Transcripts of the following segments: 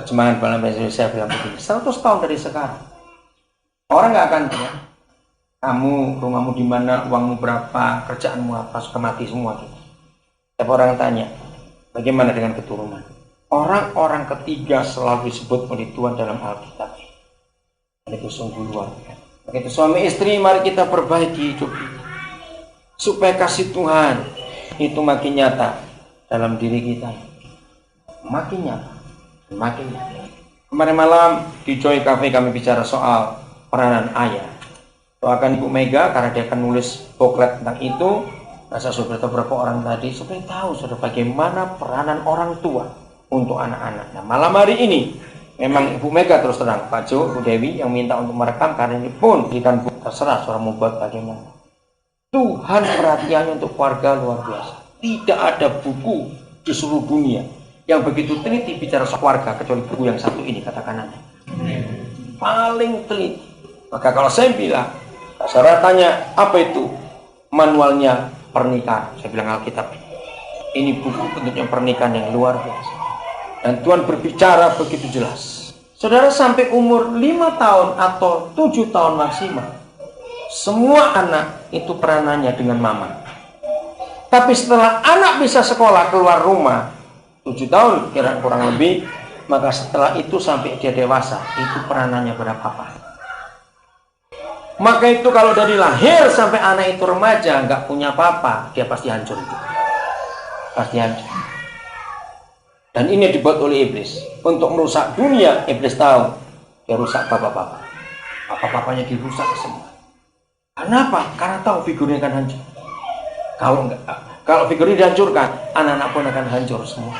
Terjemahan dalam bahasa Indonesia bilang begini, 100 tahun dari sekarang orang nggak akan tanya kamu rumahmu di mana, uangmu berapa, kerjaanmu apa, suka mati semua gitu. Tapi orang tanya bagaimana dengan keturunan. Orang-orang ketiga selalu disebut oleh Tuhan dalam Alkitab. Dan itu sungguh luar biasa. Begitu suami istri, mari kita perbaiki hidup ini supaya kasih Tuhan itu makin nyata dalam diri kita, makin nyata, makin nyata. Kemarin malam di Joy Cafe kami bicara soal peranan ayah. Doakan Ibu Mega karena dia akan nulis booklet tentang itu. Saya sudah beberapa orang tadi supaya tahu sudah bagaimana peranan orang tua untuk anak-anak. Nah, malam hari ini memang Ibu Mega terus terang, Pak Jo, Bu Dewi yang minta untuk merekam karena ini pun berikan terserah suara membuat bagaimana. Tuhan perhatiannya untuk keluarga luar biasa. Tidak ada buku di seluruh dunia yang begitu teliti bicara soal keluarga kecuali buku yang satu ini, katakan Anda. Paling teliti. Maka kalau saya bilang, saya tanya apa itu manualnya pernikahan, saya bilang Alkitab. Ini buku bentuknya pernikahan yang luar biasa. Dan Tuhan berbicara begitu jelas. Saudara sampai umur 5 tahun atau 7 tahun maksimal, semua anak itu peranannya dengan mama. Tapi setelah anak bisa sekolah keluar rumah 7 tahun kira kurang lebih, maka setelah itu sampai dia dewasa itu peranannya pada papa. Maka itu kalau dari lahir sampai anak itu remaja nggak punya papa, dia pasti hancur itu. Pasti hancur. Dan ini dibuat oleh iblis untuk merusak dunia. Iblis tahu dia rusak papa-papa. Papa-papanya dirusak semua. Kenapa? Karena tahu figurnya akan hancur. Kalau figurnya dihancurkan, anak-anak pun akan hancur semua.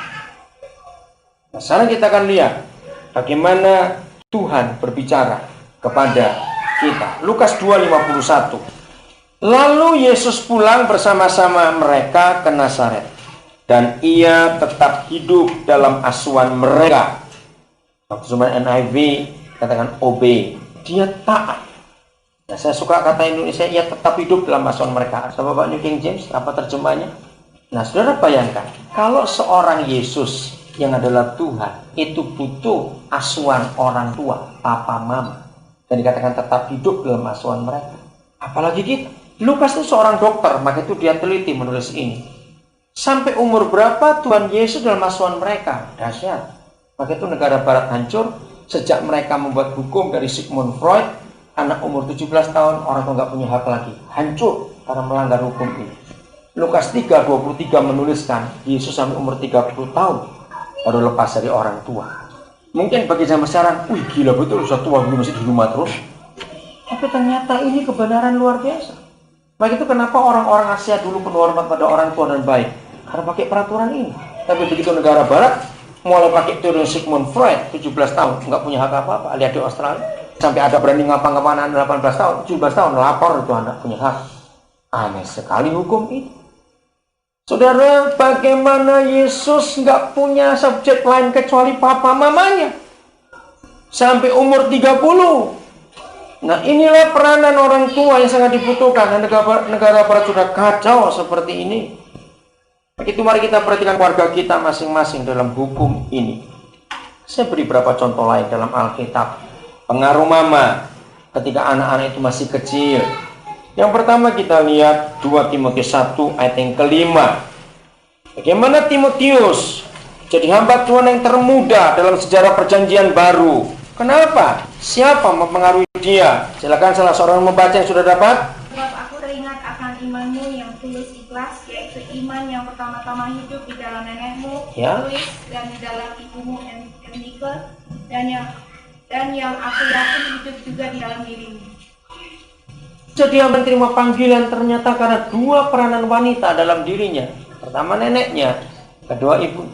Nah, sekarang kita akan lihat bagaimana Tuhan berbicara kepada kita. Lukas 2:51. Lalu Yesus pulang bersama-sama mereka ke Nazaret, dan ia tetap hidup dalam asuhan mereka. Terjemahan NIV katakan obey. Dia taat. Nah, saya suka kata Indonesia, ia tetap hidup dalam asuhan mereka. Sama Bapak New King James, apa terjemahnya? Nah, saudara bayangkan, kalau seorang Yesus yang adalah Tuhan, itu butuh asuhan orang tua, papa, mama. Dan dikatakan tetap hidup dalam asuhan mereka. Apalagi kita. Lukas itu seorang dokter, maka itu dia teliti menulis ini. Sampai umur berapa Tuhan Yesus dalam asuhan mereka? Dahsyat. Maka itu negara barat hancur. Sejak mereka membuat hukum dari Sigmund Freud, anak umur 17 tahun, orang tua nggak punya hak lagi. Hancur karena melanggar hukum ini. Lukas 3:23 menuliskan, Yesus sampai umur 30 tahun baru lepas dari orang tua. Mungkin bagi zaman sekarang, wih gila betul, sudah tua belum masih di rumah terus. Tapi ternyata ini kebenaran luar biasa. Maka itu kenapa orang-orang Asia dulu penuh hormat pada orang tua dan baik. Karena pakai peraturan ini. Tapi begitu negara barat, mulai pakai teori Sigmund Freud, 17 tahun, nggak punya hak apa-apa. Lihat di Australia. Sampai ada berani ngapa-ngapain 18 tahun, 17 tahun, lapor itu anak punya hak. Aneh sekali hukum ini. Saudara, bagaimana Yesus nggak punya subjek lain kecuali papa mamanya sampai umur 30. Nah, inilah peranan orang tua yang sangat dibutuhkan. Dan negara barat sudah kacau seperti ini. Begitu mari kita perhatikan keluarga kita masing-masing dalam hukum ini. Saya beri beberapa contoh lain dalam Alkitab. Pengaruh mama ketika anak-anak itu masih kecil. Yang pertama kita lihat 2 Timotius 1 ayat yang kelima. Bagaimana Timotius jadi hamba Tuhan yang termuda dalam sejarah perjanjian baru. Kenapa? Siapa mempengaruhi dia? Silakan salah seorang membaca yang sudah dapat. Sebab aku teringat akan imanmu yang tulus ikhlas, yaitu iman yang pertama-tama hidup di dalam nenekmu, Louis, dan di dalam ibumu Enrique, dan yang aku yakin hidup juga di dalam dirimu. Jadi dia menerima panggilan ternyata karena 2 peranan wanita dalam dirinya. Pertama neneknya, kedua ibu.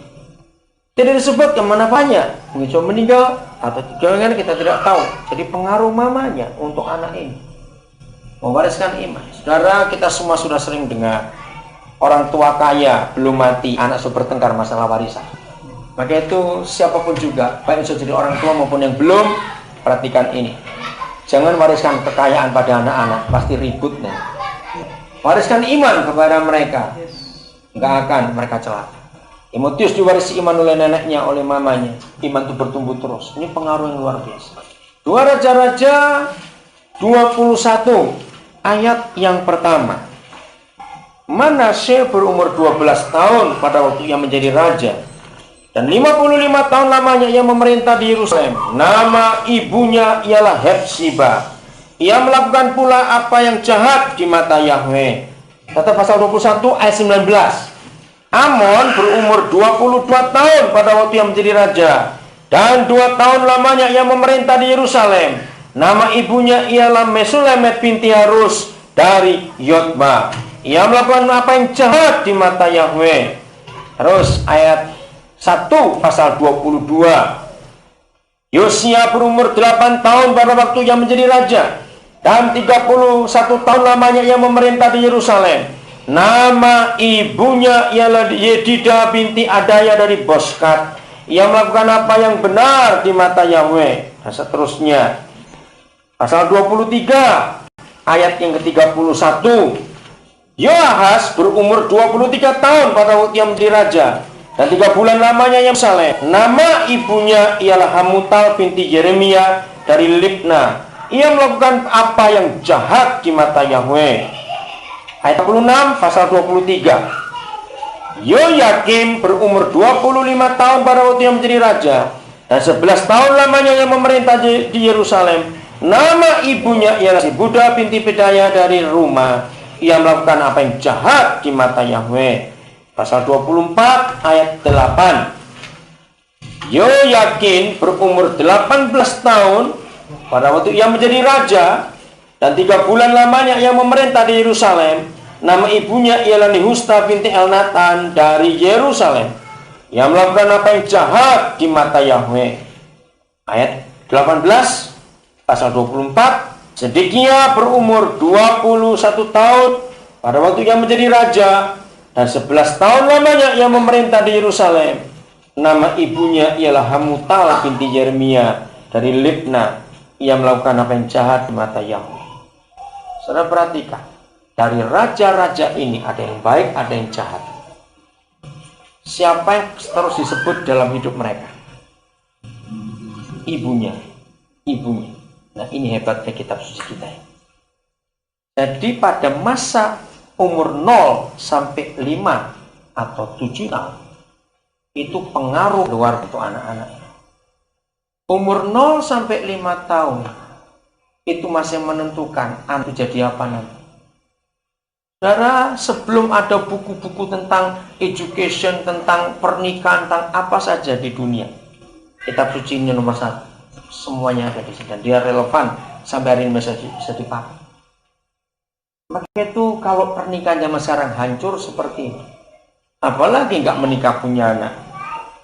Tidak disebutkan mana banyak, mungkin cuma meninggal atau jangan kita tidak tahu. Jadi pengaruh mamanya untuk anak ini mewariskan iman. Saudara, kita semua sudah sering dengar orang tua kaya belum mati, anak sudah bertengkar masalah warisan. Maka itu siapapun juga, baik itu jadi orang tua maupun yang belum, perhatikan ini. Jangan wariskan kekayaan pada anak-anak, pasti ribut nih. Wariskan iman kepada mereka, nggak akan mereka celaka. Timotius diwarisi iman oleh neneknya, oleh mamanya. Iman itu bertumbuh terus. Ini pengaruh yang luar biasa. 2 Raja-Raja 21 ayat yang pertama. Manasye berumur 12 tahun pada waktu ia menjadi raja, dan 55 tahun lamanya ia memerintah di Yerusalem. Nama ibunya ialah Hepsiba. Ia melakukan pula apa yang jahat di mata Yahweh. Kata pasal 21 ayat 19. Amon berumur 22 tahun pada waktu ia menjadi raja, dan 2 tahun lamanya ia memerintah di Yerusalem. Nama ibunya ialah Mesulemet binti Harus dari Yotba. Ia melakukan apa yang jahat di mata Yahweh. Terus ayat 1 pasal 22. Yosia berumur 8 tahun pada waktu ia menjadi raja, dan 31 tahun lamanya ia memerintah di Yerusalem. Nama ibunya ialah Yedida binti Adaya dari Boskat. Ia melakukan apa yang benar di mata Yahweh. Dan seterusnya. Pasal 23 ayat yang ke-31. Yoahas berumur 23 tahun pada waktu ia menjadi raja, dan 3 bulan lamanya ia Yerusalem. Nama ibunya ialah Hamutal binti Yeremia dari Libna. Ia melakukan apa yang jahat di mata Yahweh. Ayat 26 pasal 23. Yoyakim berumur 25 tahun pada waktu ia menjadi raja, dan 11 tahun lamanya ia memerintah di Yerusalem. Nama ibunya ialah Sibuda binti Pedaya dari Ruma. Ia melakukan apa yang jahat di mata Yahweh. Pasal 24 ayat 8. Yoyakin berumur 18 tahun pada waktu ia menjadi raja, dan 3 bulan lamanya ia memerintah di Yerusalem. Nama ibunya ialah Nehusta binti Elnatan dari Yerusalem. Ia melakukan apa yang jahat di mata Yahweh. Ayat 18 pasal 24. Sedekia berumur 21 tahun pada waktu ia menjadi raja, dan 11 tahun lamanya ia memerintah di Yerusalem. Nama ibunya ialah Hamutal binti Yeremia dari Libna. Ia melakukan apa yang jahat di mata Yahweh. Saudara perhatikan, dari raja-raja ini ada yang baik, ada yang jahat. Siapa yang terus disebut dalam hidup mereka? Ibunya. Nah, ini hebatnya kitab suci kita. Jadi pada masa umur 0 sampai 5 atau 7 tahun, itu pengaruh luar untuk anak-anak. Umur 0 sampai 5 tahun, itu masih menentukan anak jadi apa nanti. Saudara, sebelum ada buku-buku tentang education, tentang pernikahan, tentang apa saja di dunia, kitab suci ini nomor 1. Semuanya ada di sini, dan dia relevan sampai hari ini bisa dipakai. Maka itu kalau pernikahan zaman sekarang hancur seperti ini, apalagi nggak menikah punya anak,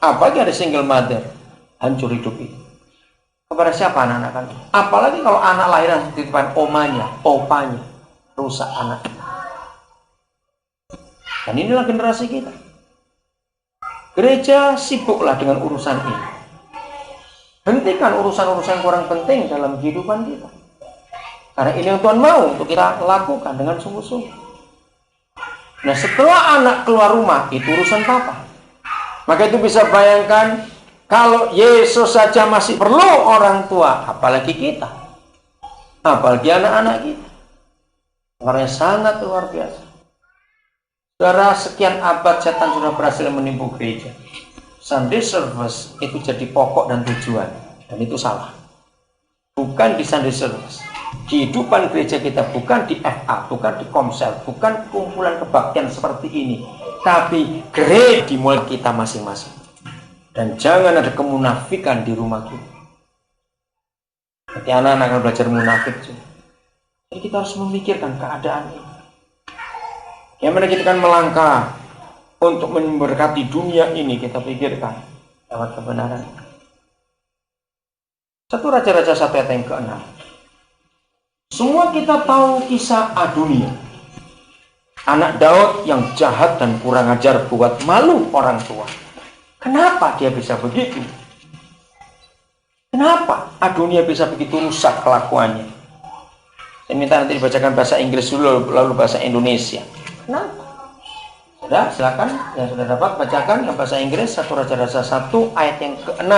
apalagi ada single mother, hancur hidup itu. Kepada siapa anak-anak kan? Apalagi kalau anak lahiran di depan omanya, opanya, rusak anak. Dan inilah generasi kita. Gereja sibuklah dengan urusan ini. Hentikan urusan-urusan kurang penting dalam kehidupan kita. Karena ini yang Tuhan mau untuk kita lakukan dengan sungguh-sungguh. Nah, setelah anak keluar rumah, itu urusan papa. Maka itu bisa bayangkan, kalau Yesus saja masih perlu orang tua, apalagi kita. Apalagi anak-anak kita. Karena sangat luar biasa. Saudara, sekian abad setan sudah berhasil menipu gereja. Sunday service itu jadi pokok dan tujuan, dan itu salah. Bukan di Sunday service. Kehidupan gereja kita bukan di FA, bukan di komsel, bukan kumpulan kebaktian seperti ini, tapi gereja di mulut kita masing-masing. Dan jangan ada kemunafikan di rumah kita. Nanti anak-anak akan belajar munafik juga. Jadi kita harus memikirkan keadaan ini. Bagaimana kita akan melangkah untuk memberkati dunia ini, kita pikirkan lewat kebenaran. 1 Raja-Raja 1 ayat yang ke-6. Semua kita tahu kisah Adonia, anak Daud yang jahat dan kurang ajar, buat malu orang tua. Kenapa dia bisa begitu? Kenapa Adonia bisa begitu rusak kelakuannya? Saya minta nanti dibacakan bahasa Inggris dulu, lalu bahasa Indonesia. Kenapa? Sudah, silakan yang sudah dapat bacakan yang bahasa Inggris 1 Raja-Raja 1 ayat yang ke-6.